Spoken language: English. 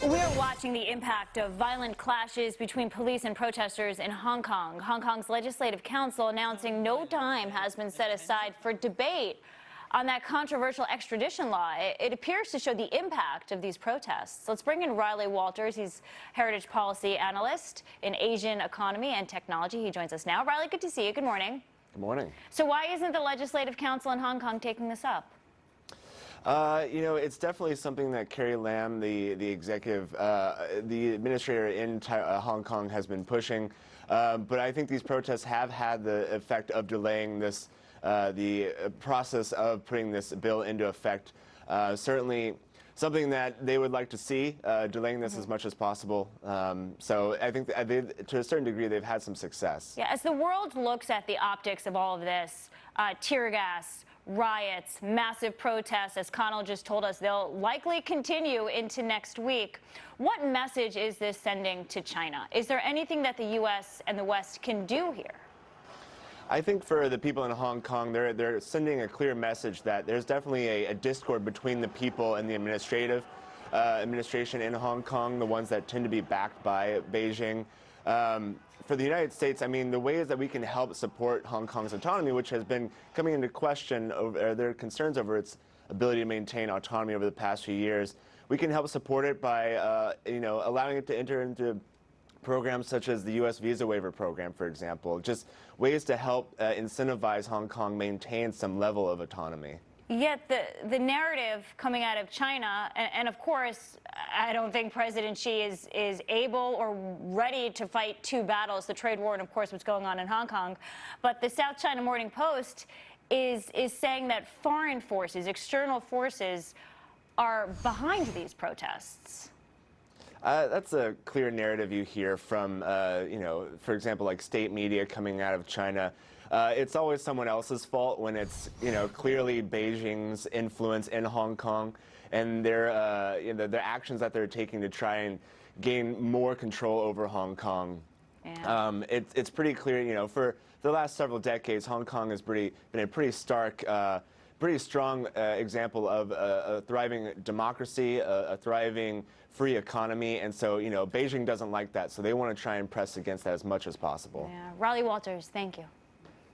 We're watching the impact of violent clashes between police and protesters in Hong Kong. Hong Kong's Legislative Council announcing no time has been set aside for debate on that controversial extradition law. It appears to show the impact of these protests. Let's bring in Riley Walters. He's Heritage Policy Analyst in Asian Economy and Technology. He joins us now. Riley, good to see you. Good morning. Good morning. So why isn't the Legislative Council in Hong Kong taking this up? It's definitely something that Carrie Lam, the administrator in Hong Kong, has been pushing. But I think these protests have had the effect of delaying this, the process of putting this bill into effect. Certainly something that they would like to see, delaying this as much as possible. So I think to a certain degree, they've had some success. Yeah, as the world looks at the optics of all of this, tear gas, riots, massive protests, as Connell just told us, they'll likely continue into next week. What message is this sending to China? Is there anything that the U.S. and the West can do here? I think for the people in Hong Kong, they're sending a clear message that there's definitely a discord between the people and the administration in Hong Kong, the ones that tend to be backed by Beijing. For the United States, I mean, the ways that we can help support Hong Kong's autonomy, which has been coming into question over their concerns over its ability to maintain autonomy over the past few years, we can help support it by, allowing it to enter into programs such as the U.S. visa waiver program, for example, just ways to help incentivize Hong Kong maintain some level of autonomy. Yet the narrative coming out of China, and of course, I don't think President Xi is able or ready to fight two battles, the trade war and, of course, what's going on in Hong Kong. But the South China Morning Post is saying that foreign forces, external forces, are behind these protests. That's a clear narrative you hear from, for example, like state media coming out of China. It's always someone else's fault when it's, clearly Beijing's influence in Hong Kong and their actions that they're taking to try and gain more control over Hong Kong. Yeah. It's pretty clear, for the last several decades, Hong Kong has been a pretty stark, pretty strong example of a thriving democracy, a thriving free economy, and so, Beijing doesn't like that, so they want to try and press against that as much as possible. Yeah. Riley Walters, thank you.